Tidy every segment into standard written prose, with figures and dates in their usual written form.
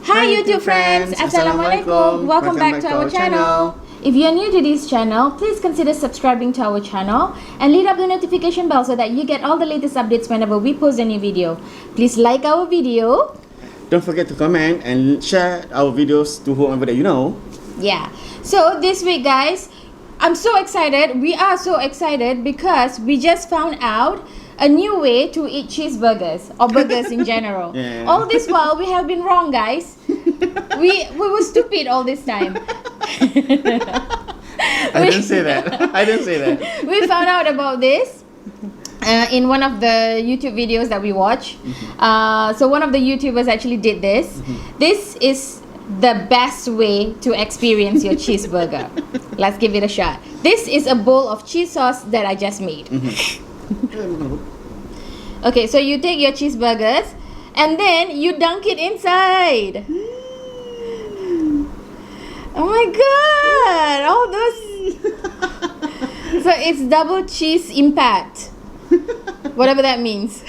Hi YouTube friends, Assalamualaikum. Welcome back to our channel. If you're new to this channel, please consider subscribing to our channel and lit up the notification bell so that you get all the latest updates whenever we post a new video. Please like our video. Don't forget to comment and share our videos to whoever that you know. Yeah. So this week guys, I'm so excited. We are so excited because we just found out a new way to eat cheeseburgers or burgers in general. Yeah. All this while we have been wrong, guys. We were stupid all this time. I didn't say that. I didn't say that. We found out about this in one of the YouTube videos that we watch. So one of the YouTubers actually did this. This is the best way to experience your cheeseburger. Let's give it a shot. This is a bowl of cheese sauce that I just made. Okay, so you take your cheeseburgers and then you dunk it inside. Oh my god, all those. So it's double cheese impact, whatever that means.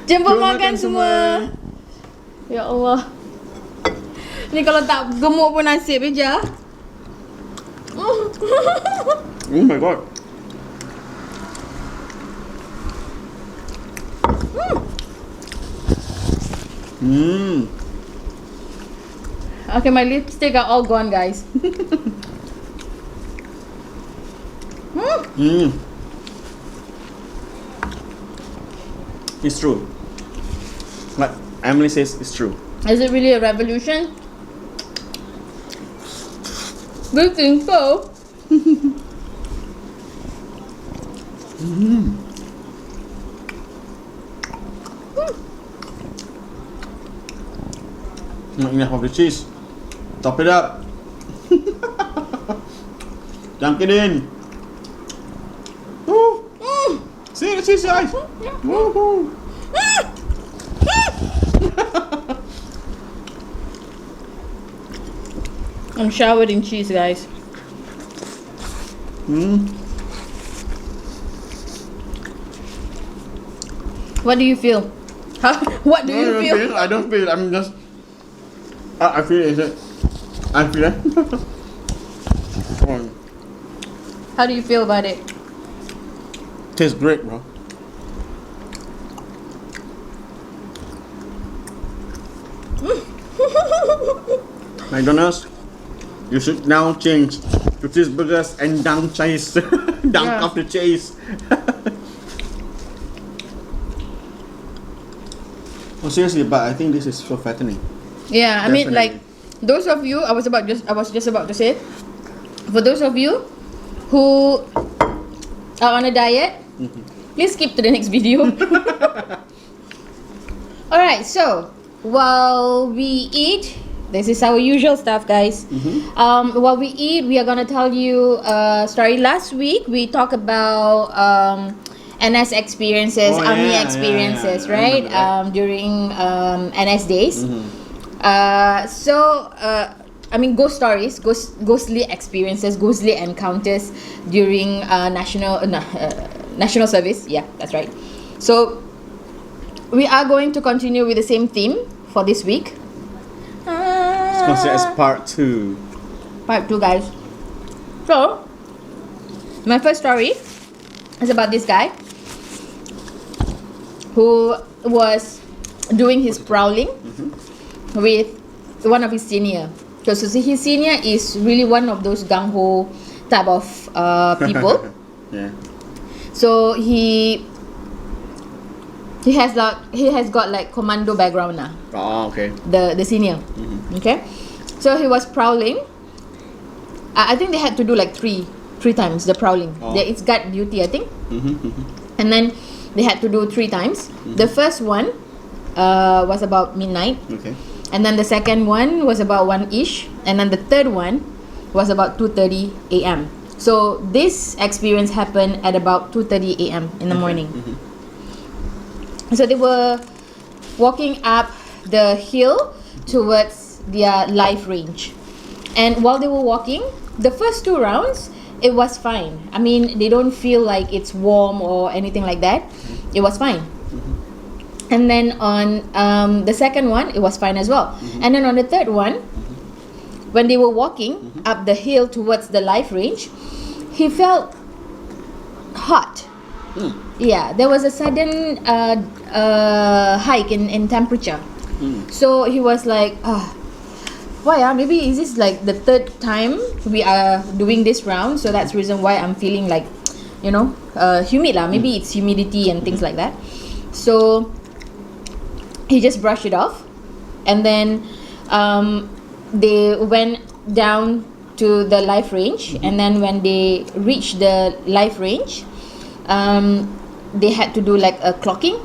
Jemput makan semua. Ya Allah, ni kalau tak gemuk pun nasib je. Oh my god. Okay, my lipstick are all gone, guys. It's true. Like Emily says, it's true. Is it really a revolution? We think so. Not enough of the cheese. Top it up. Dunk it in. Woo. See the cheese guys. Woohoo. I'm showered in cheese, guys. What do you feel? What do you feel? I don't feel. I'm just. I feel it. I feel it. How do you feel about it? Tastes great, bro. McDonald's, you should now change to cheeseburgers and dunk cheese. Dunk off the cheese. Oh, seriously, but I think this is so fattening. Yeah, I mean, Definitely. like those of you, I was just about to say, for those of you who are on a diet, please skip to the next video. Alright, so while we eat, this is our usual stuff, guys. While we eat, we are gonna tell you a story. Last week we talked about NS experiences, army experiences, right? During NS days. I mean, ghost stories, ghostly experiences, ghostly encounters during national service. Yeah, that's right. So we are going to continue with the same theme for this week. It's considered as part 2. Part 2, guys. So my first story is about this guy who was doing his prowling with one of his senior. Because his senior is really one of those gung-ho type of people. Yeah. So he has got like commando background now. Oh, okay. The senior. Okay. So he was prowling. I think they had to do like three times the prowling. It's guard duty, I think. And then they had to do 3 times. The first one was about midnight. Okay. And then the second one was about 1-ish. And then the third one was about 2:30 a.m. So this experience happened at about 2:30 a.m. in the morning. So they were walking up the hill towards their live range. And while they were walking, the first 2 rounds, it was fine. I mean, they don't feel like it's warm or anything like that. It was fine. And then on the second one, it was fine as well. And then on the third one, when they were walking up the hill towards the life range, he felt hot. Yeah, there was a sudden hike in temperature. So he was like, why? Maybe is this like the third time we are doing this round, so that's the reason why I'm feeling like, humid lah. Maybe it's humidity and things like that. So he just brushed it off, and then they went down to the life range, and then when they reached the life range, they had to do like a clocking.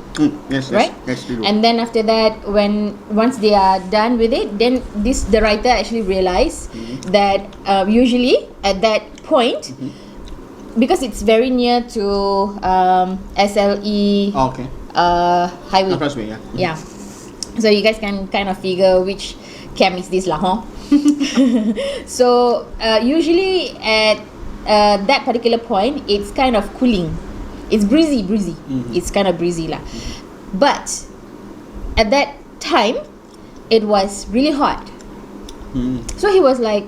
Yes, right? Yes, they do. And then after that, once they are done with it, then the writer actually realized that usually at that point, because it's very near to SLE Okay. highway. Expressway, yeah. Yeah. So you guys can kind of figure which camp is this lah, huh? So usually at that particular point, it's kind of cooling. It's breezy. It's kind of breezy lah. But at that time, it was really hot. So he was like,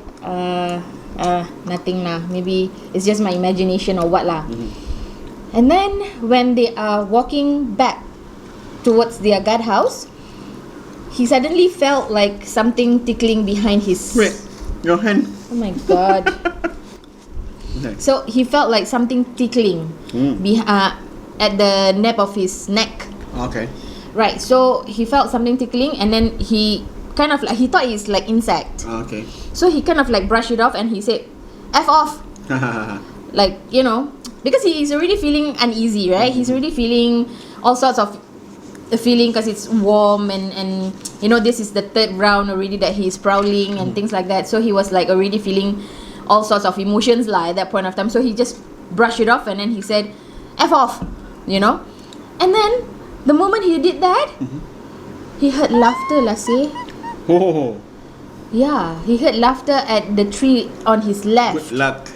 nothing lah. Maybe it's just my imagination or what lah. And then when they are walking back towards their guardhouse, he suddenly felt like something tickling behind his... Wait, your hand. Oh my god. Okay. So he felt like something tickling at the nape of his neck. Okay. Right, so he felt something tickling, and then he kind of like, he thought it's like insect. Okay. So he kind of like brushed it off and he said, F off. Like, because he is already feeling uneasy, right? He's already feeling all sorts of feeling because it's warm, and this is the third round already that he's prowling and things like that. So he was like already feeling all sorts of emotions lah at that point of time. So he just brushed it off, and then he said, F off, And then the moment he did that, he heard laughter, Lassie. Oh, Yeah, he heard laughter at the tree on his left. good luck.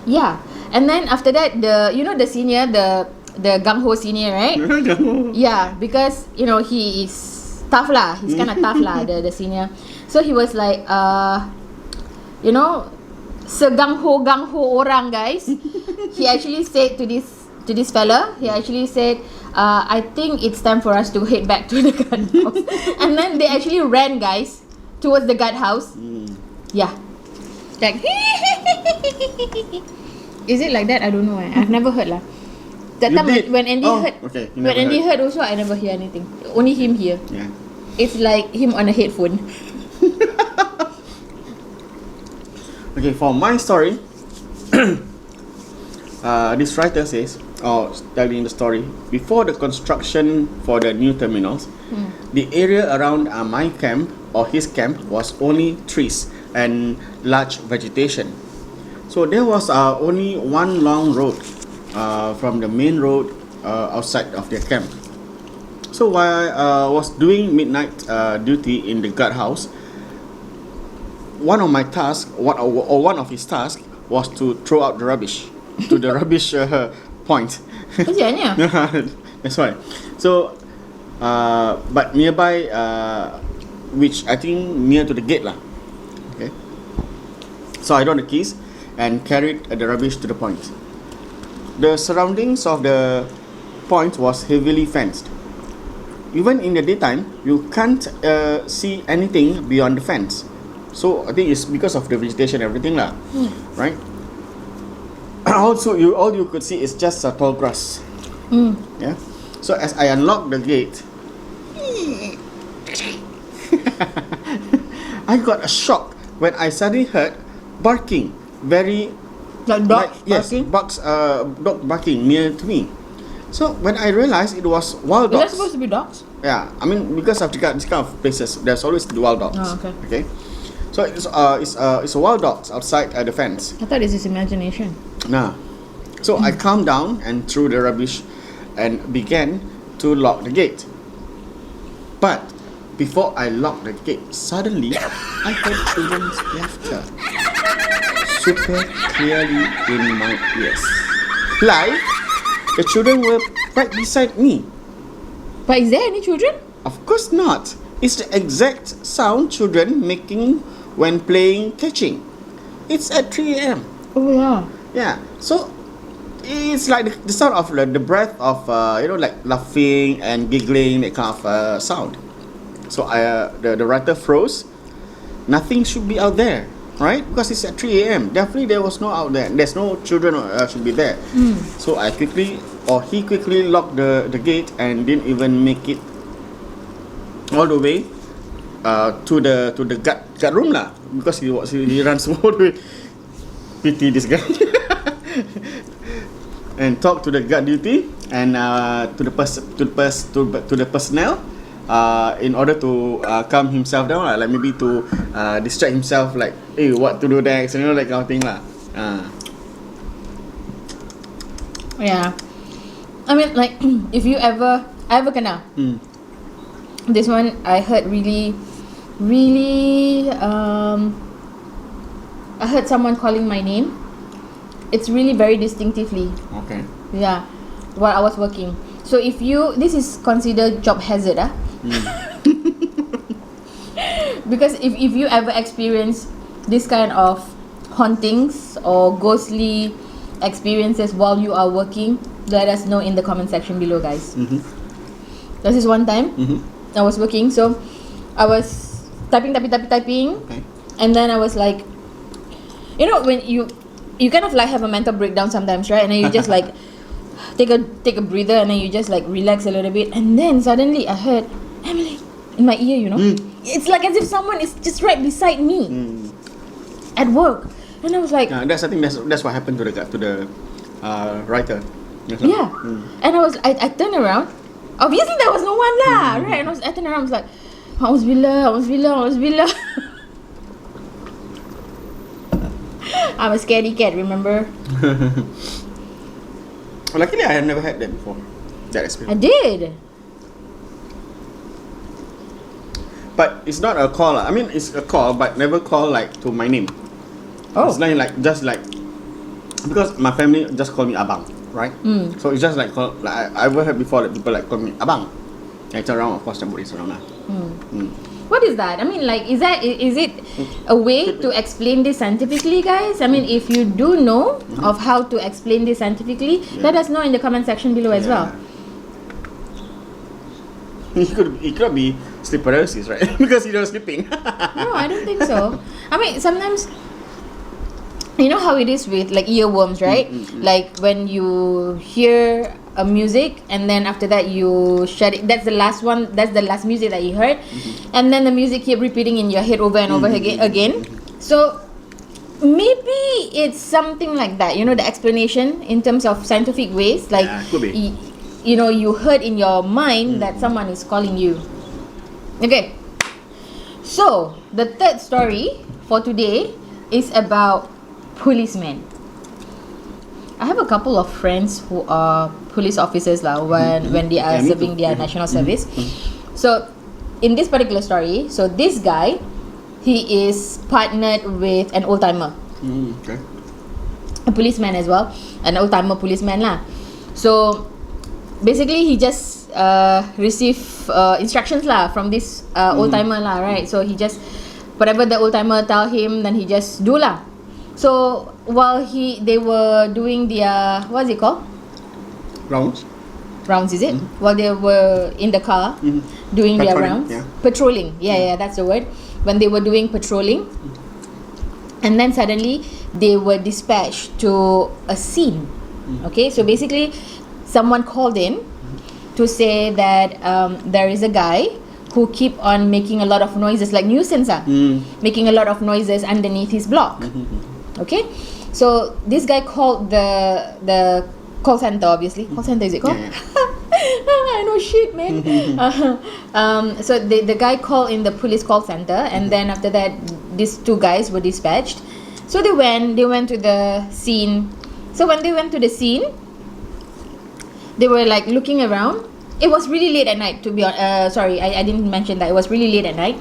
Yeah, and then after that, the senior, the gung ho senior, right? Yeah, because he is tough lah. He's kind of tough lah, the senior. So he was like, segang ho orang, guys. He actually said to this fella, he actually said, I think it's time for us to head back to the guardhouse. And then they actually ran, guys, towards the guardhouse. Yeah, like is it like that? I don't know. I've never heard lah. That You time did? when Andy Oh, heard, okay, you when never Andy heard. heard also, I never hear anything. Only him hear. Yeah. It's like him on a headphone. Okay, for my story, this writer says, telling the story, before the construction for the new terminals, the area around my camp or his camp was only trees and large vegetation. So there was only one long road from the main road outside of their camp. So while I was doing midnight duty in the guardhouse, one of my tasks, one of his tasks, was to throw out the rubbish to the rubbish point. Kerjanya. That's right. So, but nearby, which I think near to the gate lah. Okay. So I got the keys and carried the rubbish to the point. The surroundings of the point was heavily fenced. Even in the daytime, you can't see anything beyond the fence. So I think it's because of the vegetation and everything lah, right? Also, all you could see is just tall grass. Yeah. So as I unlocked the gate, I got a shock when I suddenly heard barking, very Like dog yes, barking? dog barking near to me. So when I realized it was wild Is that dogs. supposed to be dogs? Yeah, I mean because of this kind of places, there's always the wild dogs. Oh, okay. Okay. So it's a wild dogs outside the fence. I thought this is imagination. Nah. So I calmed down and threw the rubbish and began to lock the gate. But before I locked the gate, suddenly I heard children's laughter super clearly in my ears. Like the children were right beside me. But is there any children? Of course not. It's the exact sound children making when playing catching. It's at 3 a.m. Oh yeah. Yeah. So it's like the sound of the breath of like laughing and giggling, that kind of sound. So the writer froze. Nothing should be out there, right? Because it's at 3 a.m. Definitely there was no out there. There's no children should be there. So he quickly locked the gate and didn't even make it all the way to the guard room lah, because he runs all the way. Pity this guy. And talk to the guard duty and to the personnel in order to calm himself down lah, like maybe to distract himself, like what to do next, that kind of thing lah. Yeah. I mean, like, if you ever kena. This one I heard really I heard someone calling my name. It's really very distinctively. Okay. Yeah. While I was working. So this is considered job hazard, because if you ever experience this kind of hauntings or ghostly experiences while you are working, let us know in the comment section below, guys. This is one time I was working, so I was typing, Okay. and then I was like, when you kind of like have a mental breakdown sometimes, right? And then you just like take a breather, and then you just like relax a little bit, and then suddenly I heard Emily in my ear. It's like as if someone is just right beside me at work, and I was like, I think that's what happened to the writer. yeah. And I turned around. Obviously there was no one lah, right? And I turned around, I was like, Auzubillah. I'm a scaredy cat, remember? Luckily, I have never had that before. That I experience. did. But it's not a call. I mean, it's a call, but never call like to my name. Oh. It's just like because my family just call me Abang, right? So it's just like I ever heard before that people like call me Abang. I turn around, of course, somebody's around lah. What is that? I mean, like, is it a way to explain this scientifically, guys? I mean, if you do know of how to explain this scientifically, let us know in the comment section below as well. It could be sleep paralysis, right? Because you're not sleeping. No, I don't think so. I mean, sometimes, you know how it is with like earworms, right? Like when you hear a music and then after that you shut it. That's the last one. That's the last music that you heard, and then the music keep repeating in your head over and over again. So maybe it's something like that. The explanation in terms of scientific ways, like could be. You heard in your mind that someone is calling you. Okay. So the third story for today is about policemen. I have a couple of friends who are police officers when they are serving their national service. So in this particular story, so this guy, he is partnered with an old timer, Okay. a policeman as well, an old timer policeman lah. So basically he just receive instructions lah from this old timer lah, right? So he just whatever the old timer tell him, then he just do lah. So while they were doing their, what's it called? Rounds, is it? While they were in the car doing their rounds. Patrolling. Yeah, that's the word. When they were doing patrolling, and then suddenly they were dispatched to a scene. Okay, so basically someone called in to say that there is a guy who keep on making a lot of noises, like nuisance, making a lot of noises underneath his block. Okay, so this guy called the call center, obviously. Call center, is it called? I know shit, man. So the guy called in the police call center, and then after that, these two guys were dispatched. So they went to the scene. So when they went to the scene, they were like looking around. It was really late at night, to be honest. Sorry, I didn't mention that. It was really late at night.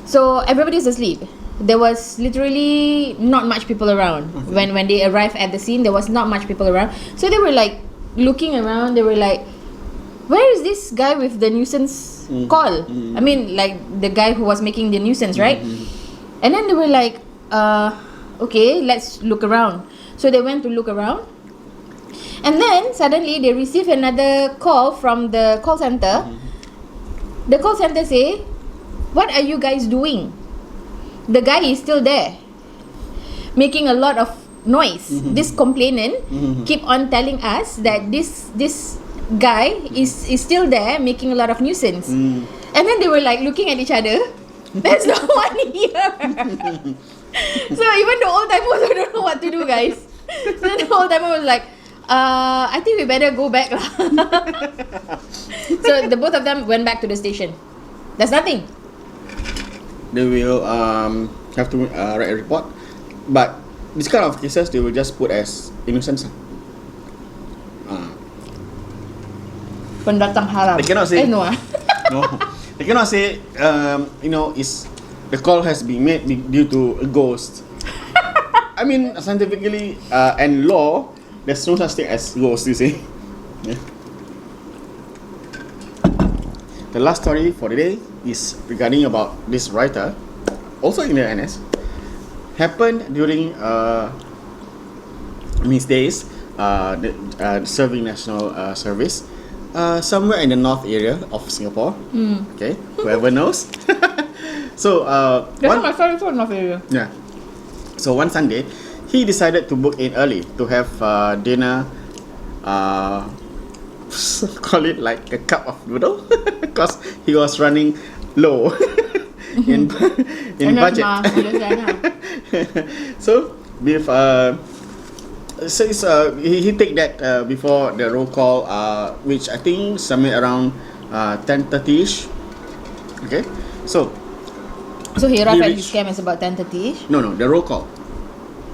So everybody's asleep. There was literally not much people around. When they arrived at the scene, there was not much people around. So they were like looking around. They were like, where is this guy with the nuisance call? I mean, like the guy who was making the nuisance, right? And then they were like, okay, let's look around. So they went to look around. And then suddenly they received another call from the call center. The call center say, what are you guys doing? The guy is still there, making a lot of noise. This complainant keep on telling us that this guy is still there, making a lot of nuisance. And then they were like looking at each other. There's no one here. So even the old timers don't know what to do, guys. So the old timer was like, I think we better go back lah. So the both of them went back to the station. There's nothing. They will have to write a report, but this kind of cases they will just put as innocence. Pendatang haram. They cannot say. No. No, they cannot say. Is the call has been made due to a ghost. I mean, scientifically and law, there's no such thing as ghost. You see. Yeah. The last story for the day is regarding about this writer, also in the NS, happened during his days serving national service somewhere in the north area of Singapore. Okay, whoever knows. So My story is north area. yeah. So one Sunday, he decided to book in early to have dinner. Call it like a cup of noodle because he was running low in budget. So with he take that before the roll call, which I think somewhere around 10:30ish. Okay, so he arrived at his camp is about 10:30ish. No, the roll call.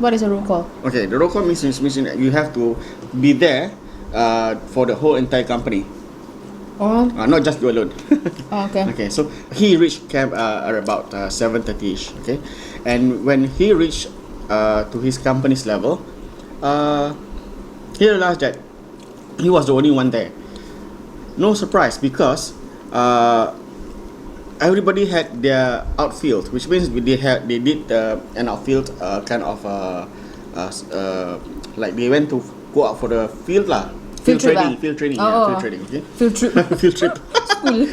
What is a roll call? Okay, the roll call means that you have to be there for the whole entire company. Oh. Not just you alone. Okay. Okay, so he reached camp at about 7:30ish. Okay, and when he reached to his company's level, he realized that he was the only one there. No surprise, because everybody had their outfield, which means they did an outfield kind of like they went to go out for the field lah. Field training. Okay. Field trip. Field trip. School.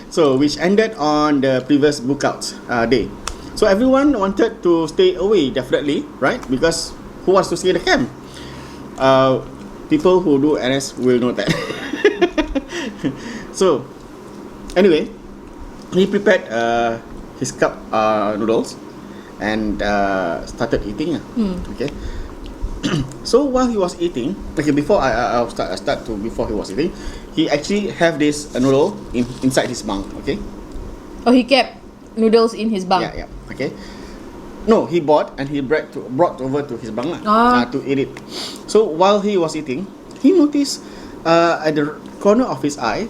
So which ended on the previous bookouts day. So everyone wanted to stay away, definitely, right? Because who wants to stay at the camp? People who do NS will know that. So anyway, he prepared his cup noodles and started eating. Okay. So while he was eating, okay, before I'll start to before he was eating, he actually have this noodle inside his bunk. Okay. Oh, he kept noodles in his bunk. Yeah. Okay. No, he bought and he brought over to his bunk to eat it. So while he was eating, he noticed at the corner of his eye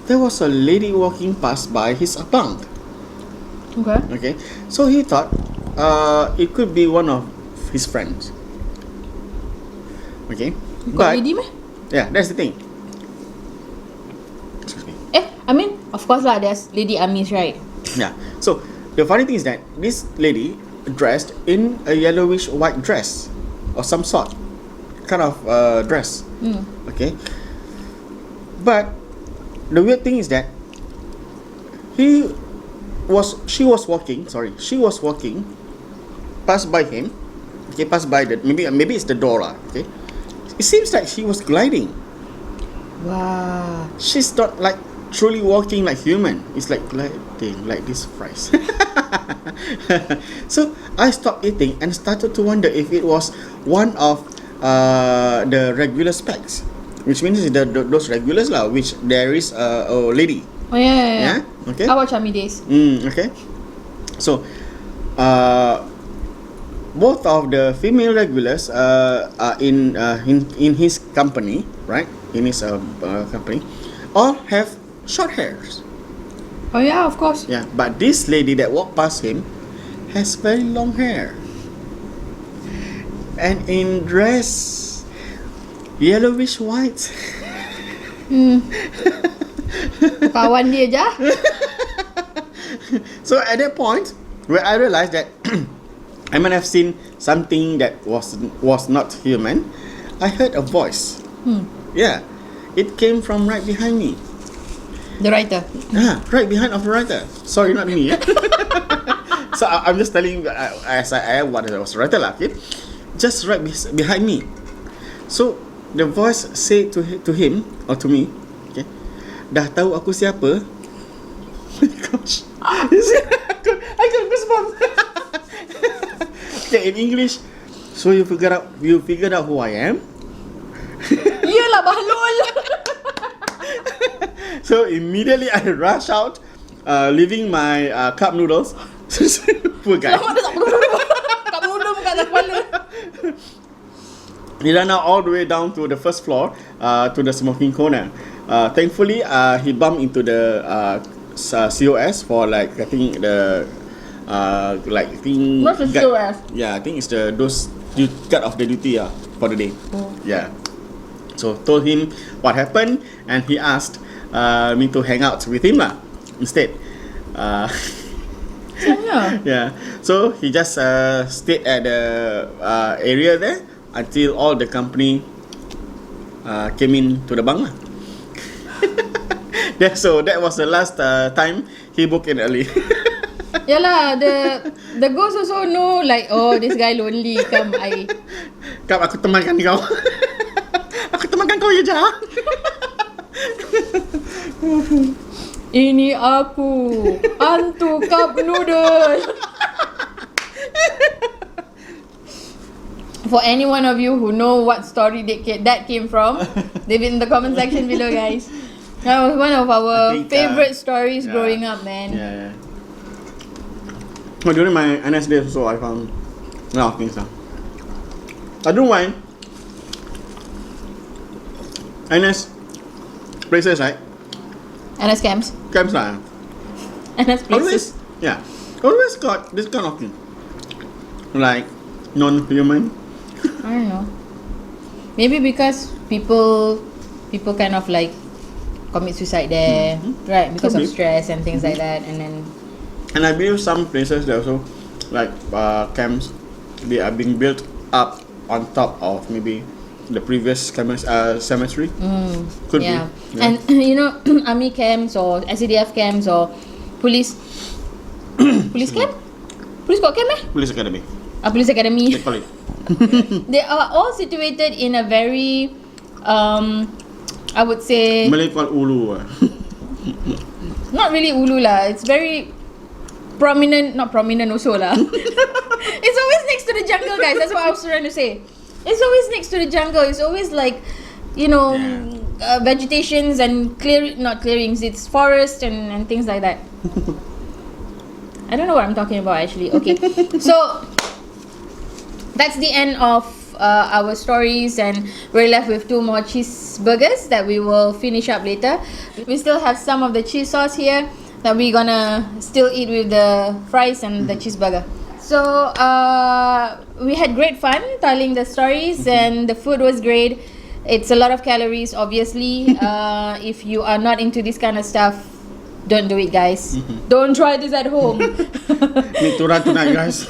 there was a lady walking past by his bunk. Okay. So he thought it could be one of his friends. Okay. Got lady meh? Yeah, that's the thing. Excuse me. I mean, of course lah, there's lady Amis, right? Yeah. So the funny thing is that this lady dressed in a yellowish white dress or some sort, kind of dress. Okay. But the weird thing is that she was walking passed by him. Okay, passed by the maybe it's the door lah. Okay. It seems like she was gliding. Wow. She's not like truly walking like human. It's like gliding like this fries. So I stopped eating and started to wonder if it was one of the regular specs, which means those regulars lah, which there is a lady. Oh yeah. Okay. I watch Army Days. Okay. So both of the female regulars are in his company, right? In his company, all have short hairs. Oh yeah, of course. Yeah, but this lady that walked past him has very long hair, and in dress yellowish white. Kawan dia je. So at that point, where I realized that I might have seen something that was not human, I heard a voice. Yeah, it came from right behind me. The writer. Right behind of the writer. Sorry, not me. So I'm just telling as I what was the writer lah. Okay, just right behind me. So the voice said to him or to me, okay, dah tahu aku siapa? Oh my gosh, I got goosebumps. Okay, in English, so you figured out who I am. Iyalah bahlul. So immediately I rush out, leaving my cup noodles. Poor guy. Kak Muda bukan atas kepala. He ran out all the way down to the first floor, to the smoking corner. Thankfully, he bumped into the COS for like I think the What's the COS? Yeah, I think it's those cut off the duty for the day. Yeah. So told him what happened, and he asked me to hang out with him instead. Yeah. So he just stayed at the area there until all the company came in to the bunk lah. So that was the last time he booked in early. Yalah, the ghost also know like, oh, this guy lonely, come Aku temankan kau. Aku temankan kau je. Ini aku, hantu cup noodle. For any one of you who know what story that came from, leave it in the comment section below, guys. That was one of our favorite stories growing up, man. Yeah. During my NS days also, I found a lot of things now. I don't mind NS places, right? NS camps. Camps lah. NS places. Always got this kind of thing, like non-human. I don't know. Maybe because people kind of like commit suicide there, right? Because of stress and things like that, And I believe some places they also like camps. They are being built up on top of maybe the previous cemetery. Could be. Yeah. And you know, army camps or SCDF camps or police camp? Police got camp Police academy. Police academy. They call it. They are all situated in a very, I would say, Malay call ulu. Not really ulu lah. It's very prominent, not prominent also lah. It's always next to the jungle, guys. That's what I was trying to say. It's always next to the jungle. It's always like, you know, vegetations and not clearings. It's forest and things like that. I don't know what I'm talking about actually. Okay, so that's the end of our stories, and we're left with 2 more cheeseburgers that we will finish up later. We still have some of the cheese sauce here that we're gonna still eat with the fries and the cheeseburger. So we had great fun telling the stories, and the food was great. It's a lot of calories, obviously. If you are not into this kind of stuff, don't do it, guys. Don't try this at home. Need to run tonight, guys.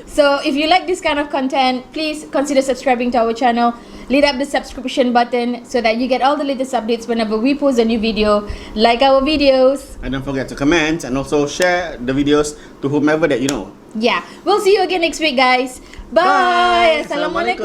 So if you like this kind of content, please consider subscribing to our channel. Lead up the subscription button so that you get all the latest updates whenever we post a new video. Like our videos. And don't forget to comment and also share the videos to whomever that you know. Yeah. We'll see you again next week, guys. Bye. Assalamualaikum.